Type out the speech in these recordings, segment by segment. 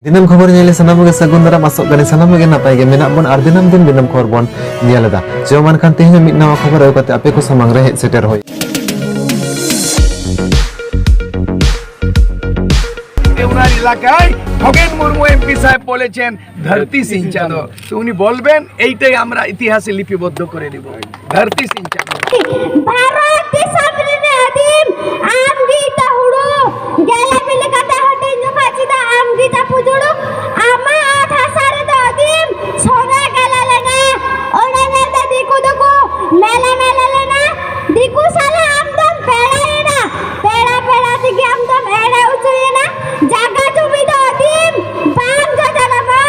Dinam khobor nyele sanam ge sagun dara masuk gani sanam ge napai ge menak bon ar dinam din dinam khobor bon nyeleda jaman kan tehnya mit nawa khobor au kate ape ko samang re seter hoy ওনার এলাকায় Khagen Murmu MP সাহেব বলেছেন ধরতি সিঞ্চানো তো উনি বলবেন এইটাই আমরা ইতিহাসে লিপিবদ্ধ করে দেব ধরতি সিঞ্চানো भारत देशामध्ये आदिम आमगीता हुडू गेला बिले कथा हटे नुखाचीदा आमगीता पुजुडू आमा 8000 दा आदिम सोना गेला लेना ओने दा दिकू दको मेला मेला लेना दिकू साला आमदम पेड़ा पेड़ा पेड़ा दिके आमदम एडा उचुयेना जागा तुमी दा आदिम बाम जजनमा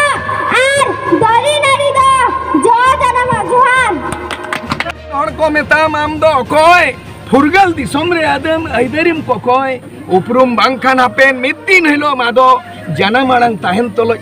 आर दरी नारी दा जो जनमा जुहान और को मेताम आम दो कोय फुरगल दिसोम रे आदम आइदरिम को कोय उपरुम बांखान हापेन मिद्दिन हिलो मादो जानम आड़ांग ताहेन तोलो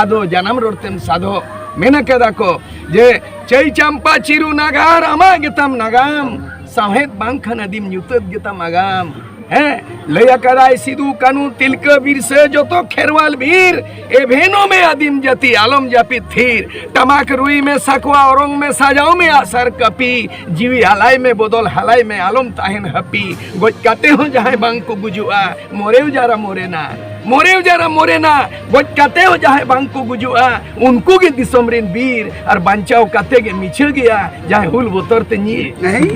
आदो जानम रोडतेम सादो मेना केदा को जे चई चंपा चिरु नागार आमा गेतम नागाम साहेब बांखान आदिम न्यूतत गेतम आगाम हैं लया कराय सिदू कानू तिलक वीर से जो तो खेरवाल वीर ए भेनो में आदिम जाति आलम जापी थीर टमाक रुई में सकवा औरंग में साजाओ में आसर कपी जीवी हलाई में बदल हलाई में आलम ताहन हपी गोज काते हो जहां बांग को गुजुआ मोरेव जारा मोरेना गोज काते हो जहां बांग को गुजुआ उनको के दिसमरिन वीर और बांचाओ काते के मिछल गया जहां हुल बोतर ते नी नहीं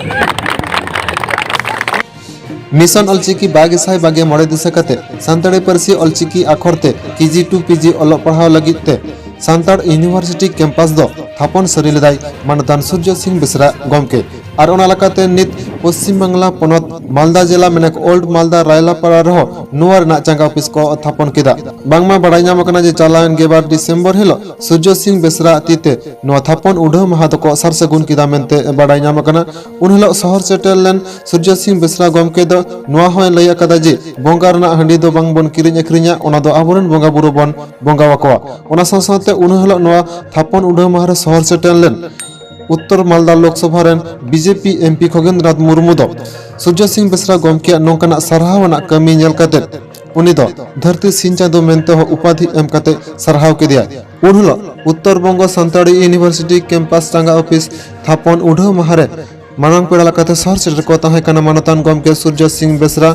मिशन अलचिकी बागेसाय बागे मोड़े दिशा कते सानताड़ी परसी अलचिकी आखरते केजी 2 पीजी अलग पढ़ाव लगिते सानताड़ यूनिवर्सिटी कैंपस दो थापन सरिलेदाय मानतान सूर्य सिंह बेसरा गमके और ओनालाकाते नित पश्चिम बांगला पनत मालदा जिला मेनक ओल्ड मालदा रायलापाड़ा रहो नुआर ना चांगा ऑफिस को थापन केदा बांगमा बड़ाई नाम कना जे चालान गेबार डिसेंबर हिलो सूर्य सिंह बेसरा तीते नुआ थापन उडह महाद को सरसगुन केदा मेनते बड़ाई नाम कना उन हिलो शहर सेटल लेन सूर्य सिंह बेसरा गमके दो नुआ होय लया कदा जे बोंगा रना हंडी दो बांग बन किरिñ अखरिña ओना दो आबोरन बोंगा बुरु बन बोंगा वाकोआ ओना साथे उन हिलो नुआ थापन उडह महारे शहर सेटल लेन उत्तर Malda Lok Sabha rain BJP MP खगेंद्रनाथ Murmu दो सूर्य सिंह बेसरा गमके नोंकना सरहावना कमी नेल कते उनी दो धरती सिंचादो मेनते हो उपाधि एम कते सरहाव केदिया उनहलो उत्तर बंग संताड़ी यूनिवर्सिटी कैंपस टांगा ऑफिस थापन उडह महारे मानंग पेड़ा लकाते शहर सेटर को ताहे कना मानतान गमके सूर्य सिंह बेसरा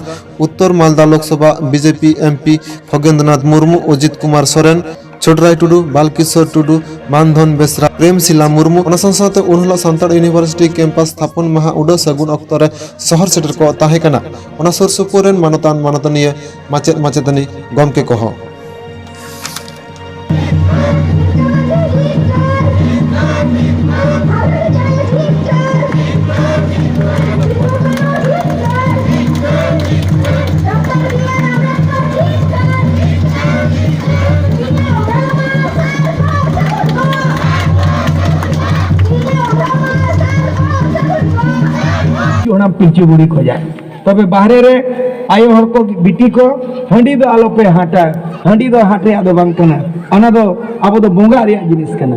उत्तर मालदा लोकसभा बीजेपी एमपी खगेंद्रनाथ मुर्मू अजित कुमार सोरेन छोटराय टुडू बालकिशोर टुडू मानधन बेसरा प्रेमशिला मुर्मू ओना साथे उनहला सानताड़ यूनिवर्सिटी कैंपस स्थापन महा उडो सगुन अक्तरे शहर सेटर को ताहे कना ओना सुरसुपुरेन मानतान मानतनिया माचेद माचेदनी गमके कहो ओना पिंची बुड़ी खो जाए तबे बाहरे रे आयो हर को बिटी को हंडी दो आलो पे हाटा हंडी दो हाटे आदो बांग कना ओना दो आबो दो बोंगा रे जिनिस कना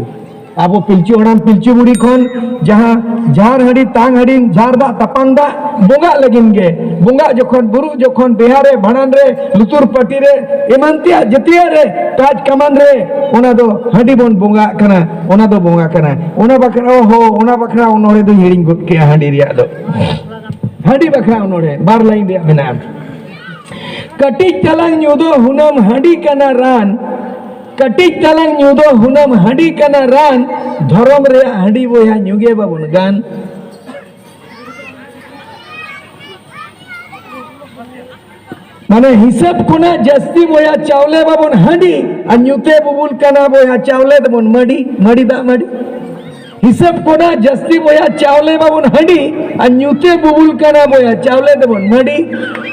आबो पिंची ओना पिंची बुड़ी खन जहां झार हंडी तांग हंडी झार दा तपंग दा बोंगा लगिन गे बोंगा जखन बुरु जखन बिहारे भणन रे लुतुर पटी रे एमंतिया जतिया रे ताज कमान रे ओना दो हंडी बोन बोंगा कना ओना दो बोंगा कना ओना बखरा हो ओना बखरा ओनोरे दो हिडिंग गुट के हंडी रिया दो हंडी बखरा ओनोरे बार लाइन रे मेना कटिक तलांग न्यूदो हुनम हंडी कना रान कटिक तलांग न्यूदो हुनम हंडी कना रान धरम रे हंडी बोया न्यूगे बाबुन गान माने हिसाब कोना जस्ती बोया चावले बाबुन हंडी अन्युते बुबुल कना बोया चावले दबुन मडी मडी दा मडी हिसाब कोना जस्ती बोया चावले बाबुन हंडी अन्युते बुबुल कना बोया चावले दबुन मडी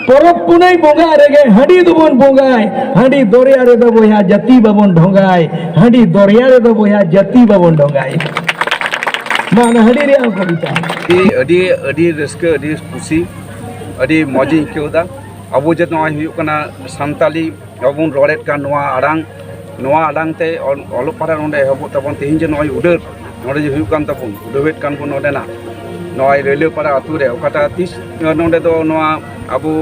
परब पुनाई बोंगा रेगे हंडी दबुन बोंगाय हंडी दरिया रे दो बोया जति बाबुन ढोंगाय हंडी दरिया रे दो बोया जति बाबुन ढोंगाय मान हंडी रे कविता अडी अडी रस्के अडी खुशी अडी मौजी केउदा अबो जे नवा हुयु कना संताली अबुन रोडेट का नवा आड़ांग ते अलो पारा नोंडे हबो तबन तेहिं जे नवा उडर नोंडे जे हुयु कान तबुन उडवेट कान बन नोंडे ना नवा रेलवे पारा अतु रे ओकाटा तीस नोंडे दो नवा अबो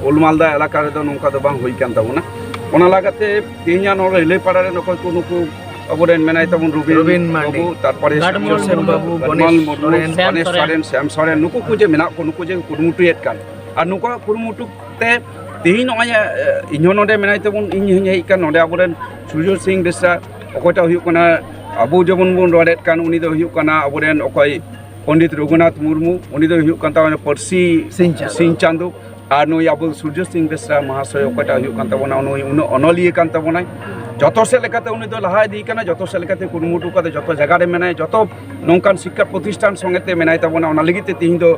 ओल मालदा इलाका रे दो नोंका दो बांग हुई कान तबुना ᱚᱱᱟ ᱞᱟᱜᱟᱛᱮ ᱛᱮᱦᱮᱧᱟᱜ ᱱᱚᱰᱮ ᱞᱟᱹᱭᱯᱟᱲᱟ ᱨᱮ ᱚᱠᱚᱭ ᱠᱚ ᱱᱩᱠᱩ ᱟᱵᱚᱨᱮᱱ ᱢᱮᱱᱟᱭ ᱛᱟᱵᱚᱱ ᱨᱚᱵᱤᱱ ᱢᱟᱱᱰᱤ, ᱵᱟᱵᱩ, ᱛᱟᱨᱯᱚᱨᱮ ᱜᱟᱰᱢᱚᱞ ᱵᱟᱵᱩ, ᱜᱟᱰᱢᱚᱞ গণেশ মুর্মু, সরেন, গণেশ সরেন, শ্যাম সরেন, নুকু কো যে মেনাক ᱠᱚ ᱱᱩᱠᱩ ᱡᱮ ᱠᱩᱨᱩᱢᱩᱴᱩᱭᱮᱫ ᱠᱟᱱ ᱟᱨ ᱱᱩᱠᱩᱣᱟᱜ ᱠᱩᱨᱩᱢᱩᱴᱩ ᱛᱮ ᱛᱮᱦᱮᱧ ᱱᱚᱜᱼᱚᱭ ᱤᱧᱦᱚᱸ ᱱᱚᱰᱮ ᱢᱮᱱᱟᱭ ᱛᱟᱵᱚᱱ ᱤᱧ ᱦᱚᱧ ᱦᱮᱡ ᱟᱠᱟᱱ ᱱᱚᱰᱮ ᱟᱵᱚᱨᱮᱱ ᱥᱩᱨᱡᱚ ᱥᱤᱝ ᱵᱮᱥᱨᱟ ᱚᱠᱚᱭᱴᱟᱜ ᱦᱩᱭᱩᱜ ᱠᱟᱱᱟ ᱟᱵᱚ ᱡᱮᱢᱚᱱ ᱵᱚᱱ ᱨᱚᱲᱮᱫ ᱠᱟᱱ ᱩᱱᱤ ᱫᱚ ᱦᱩᱭᱩᱜ ᱠᱟᱱᱟ ᱟᱵᱚᱨᱮᱱ ᱚᱠᱚᱭ ᱯᱚᱱᱰᱤᱛ ᱨᱚᱜᱷᱩᱱᱟᱛᱷ ᱢᱩᱨᱢᱩ, ᱩᱱᱤ ᱫᱚ ᱦᱩᱭᱩᱜ ᱠᱟᱱ ᱛᱟᱵᱚᱱᱟ ᱯᱟᱹᱨᱥᱤ ᱥᱤᱝ ᱪᱟᱸᱫᱳ ᱟᱨ ᱱᱩᱭ ᱟᱵᱚ ᱥᱩᱨᱡᱚ ᱥᱤᱝ ᱵᱮᱥᱨᱟ ᱢᱚᱦᱟশয় ᱚᱠᱚᱭᱴᱟᱜ ᱦᱩᱭᱩᱜ ᱠᱟᱱ ᱛᱟᱵᱚᱱᱟ ᱱᱩᱭ ᱩᱱᱟᱹᱜ ᱚᱱᱚᱞᱤᱭᱟᱹ ᱠᱟᱱ ᱛᱟᱵᱚᱱᱟᱭ যত সে লেখাতে উনি তো লাহা ইদি কানা যত সে লেখাতে কুরুমুটু কাতে যত জায়গারে মেনায় যত নৌকান শিক্ষা প্রতিষ্ঠান সঙ্গেতে মেনায় তাবনা ওনা লাগিতে তিহিন দো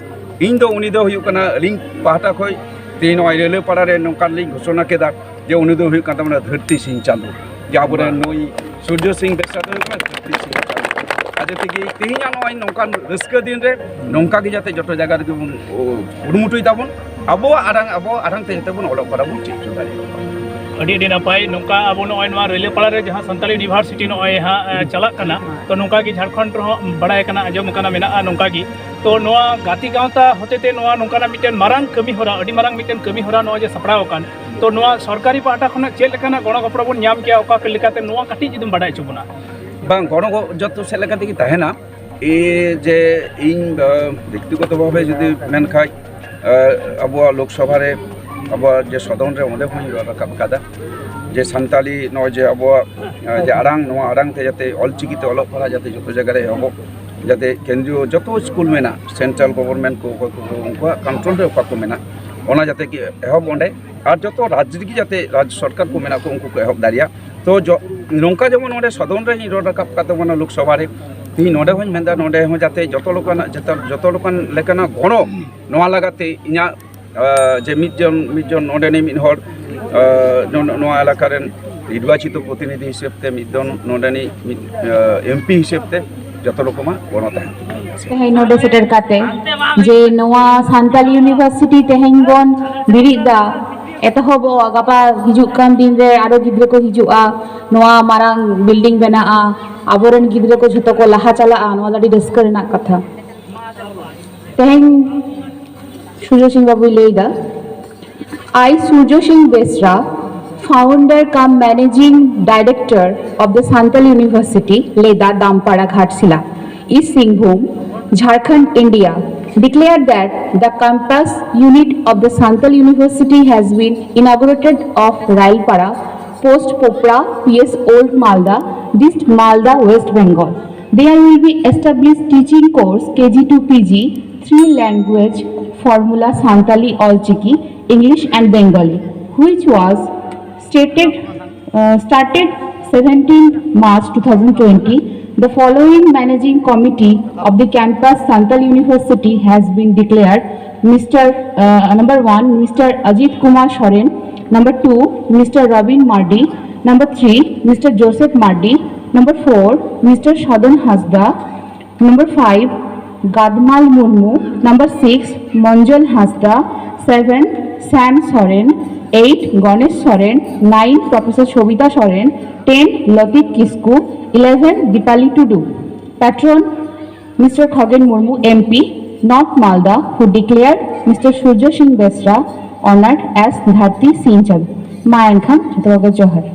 ইন দো উনি দো হুয়ুক কানা লিং পাহাটা খয় তিহিন ওই রেলে পাড়ারে নৌকান লিং ঘোষণা কেদা যে উনি দো হুয়ুক কান তাবনা ধরতি সিং চাঁদো যে আবরে নই সূর্য সিং বেসা দো হুয়ুক কানা ধরতি সিং চাঁদো আজ থেকে তিহিন নয় নৌকান রস্ক দিন রে নৌকা কি যাতে যত জায়গারে কুরুমুটুই তাবন আবো আরাং তে যাতে বন অলক পারাবো চিত্র দাঁড়িয়ে ᱟᱹᱰᱤ ᱱᱟᱯᱟᱭ ᱱᱚᱝᱠᱟ ᱟᱵᱚ ᱱᱚᱜᱼᱚᱭ ᱱᱚᱣᱟ ᱨᱮᱞᱮᱯᱟᱲᱟ ᱨᱮ ᱡᱟᱦᱟᱸ ᱥᱟᱱᱛᱟᱞᱤ ᱤᱭᱩᱱᱤᱵᱷᱟᱨᱥᱤᱴᱤ ᱱᱚᱜᱼᱚᱭ ᱦᱟᱸᱜ ᱪᱟᱞᱟᱜ ᱠᱟᱱᱟ ᱛᱚ ᱱᱚᱝᱠᱟ ᱜᱮ ᱡᱷᱟᱲᱠᱷᱚᱸᱰ ᱨᱮᱦᱚᱸ ᱵᱟᱲᱟᱭ ᱠᱟᱱᱟ ᱟᱸᱡᱚᱢ ᱠᱟᱱᱟ ᱢᱮᱱᱟᱜᱼᱟ ᱱᱚᱝᱠᱟ ᱜᱮ ᱛᱚ ᱱᱚᱣᱟ ᱜᱟᱛᱮ ᱜᱟᱶᱛᱟ ᱦᱚᱛᱮᱛᱮ ᱱᱚᱣᱟ ᱱᱚᱝᱠᱟᱱᱟᱜ ᱢᱤᱫᱴᱮᱱ ᱢᱟᱨᱟᱝ ᱠᱟᱹᱢᱤ ᱦᱚᱨᱟ ᱟᱹᱰᱤ ᱢᱟᱨᱟᱝ ᱢᱤᱫᱴᱮᱱ ᱠᱟᱹᱢᱤ ᱦᱚᱨᱟ ᱱᱚᱣᱟ ᱡᱮ ᱥᱟᱯᱲᱟᱣ ᱟᱠᱟᱱ ᱛᱚ ᱱᱚᱣᱟ ᱥᱚᱨᱠᱟরি ᱯᱟᱦᱴᱟ ᱠᱷᱚᱱᱟᱜ ᱪᱮᱫ ᱞᱮᱠᱟᱱᱟᱜ ᱜᱚᱲᱚ ᱜᱚᱯᱚᱲᱚ ᱵᱚᱱ ᱧᱟᱢ ᱠᱮᱭᱟ ᱚᱠᱟ ᱞᱮᱠᱟᱛᱮ ᱱᱚᱣᱟ ᱠᱟᱹᱴᱤᱡ ᱡᱩᱫᱤᱢ ᱵᱟᱰᱟᱭ ᱦᱚᱪᱚ ᱵᱚᱱᱟ ᱵᱟᱝ ᱜᱚᱲᱚ ᱡᱚᱛᱚ ᱥᱮᱫ ᱞᱮᱠᱟ ᱛᱮᱜᱮ ᱛᱟᱦᱮᱱᱟ যে ᱤᱧ ব্যক্তিগতভাবে যদি ᱢᱮᱱᱠᱷᱟᱡ ᱟᱵᱚᱣᱟᱜ ᱞᱳᱠᱥᱚᱵᱷᱟ ᱨᱮ ᱟᱵᱚᱣᱟᱜ ᱡᱮ ᱥᱚᱫᱚᱱ ᱨᱮ ᱚᱸᱰᱮ ᱦᱚᱸᱧ ᱨᱚᱲ ᱨᱟᱠᱟᱵ ᱟᱠᱟᱫᱟ যে সান্তালি নয় যে আবহাওয়া যে আড়াং নোয়া আড়াংতে যাতে অলচিকিতে অলপ পড়া যাতে যত জায়গায় হব যাতে কেন্দ্রীয় যত স্কুল মেনা সেন্ট্রাল গভর্নমেন্ট কো উনকুয়া কন্ট্রোল রে অকা কো মেনা ওনা যাতে কি এহব অঁᱰᱮ আর যত রাজ্যিক যাতে রাজ্য সরকার কো মেনা কো উনকু কো এহব দাঁড়িয়া তো নৌকা যেমন অঁᱰᱮ সদন রে রোড রাকাব কাতে বনা লোকসভা রে ᱛᱤᱦᱤᱧ ᱱᱚᱰᱮ ᱦᱚᱸᱧ ᱢᱮᱱᱫᱟ ᱱᱚᱰᱮ ᱦᱚᱸ ᱡᱟᱛᱮ ᱡᱚᱛᱚ ᱞᱮᱠᱟᱱ ᱞᱮᱠᱟᱱᱟᱜ ᱜᱚᱲᱚ ᱱᱚᱣᱟ ᱞᱟᱜᱟᱛᱮ ᱤᱧᱟᱹᱜ যে মিটজন নডেনি মিট হর নোয়া এলাকারেন নির্বাচিত প্রতিনিধি হিসেবে মিটজন নডেনি এমপি হিসেবে যত রকমা গণ তাহেন তেহেñ নডে সেটের কাতে যে নোয়া সান্তালি ইউনিভার্সিটি তেহেñ বন বিরিদা এতহব গাপা হিজুক কান দিন রে আরো গিদ্রে কো হিজুआ নোয়া মারাং বিল্ডিং বেনাआ আবরেন গিদ্রে কো ঝতো কো লাহা চালাआ নোয়া দাডি রাস্কা রেনাক কথা তেহেñ সূর্য সিং বাবু লেইদা I Surjo Singh Besra, founder cum managing director of the Santal University, Leda Dampada Ghatsila, East Singhbhum, Jharkhand, India, declared that the campus unit of the Santal University has been inaugurated of Railpara, Post Popra, PS Old Malda, Dist Malda, West Bengal. There will be established teaching course KG to PG, 3 language formula Santali Olchiki, English and Bengali, which was started 17 March 2020. The following managing committee of the campus Santal University has been declared: number 1, Mr. Ajit Kumar Soren; number 2, Mr. Robin Mardi; number 3, Mr. Joseph Mardi; number 4, Mr. Shadan Hasda; number 5, Gadmal Murmu; number 6, Manjal Hasda; 7, Sam Soren; 8, Ganesh Soren; 9, Professor Shobita Soren; 10, Latif Kisku; 11, Dipali Tudu. Patron, Mr. Khagen Murmu, MP, North Malda, who declared Mr. Surjo Singh Besra honored as Dharti Sinchad. Mayan Khan, Chhattisgarh, Johar.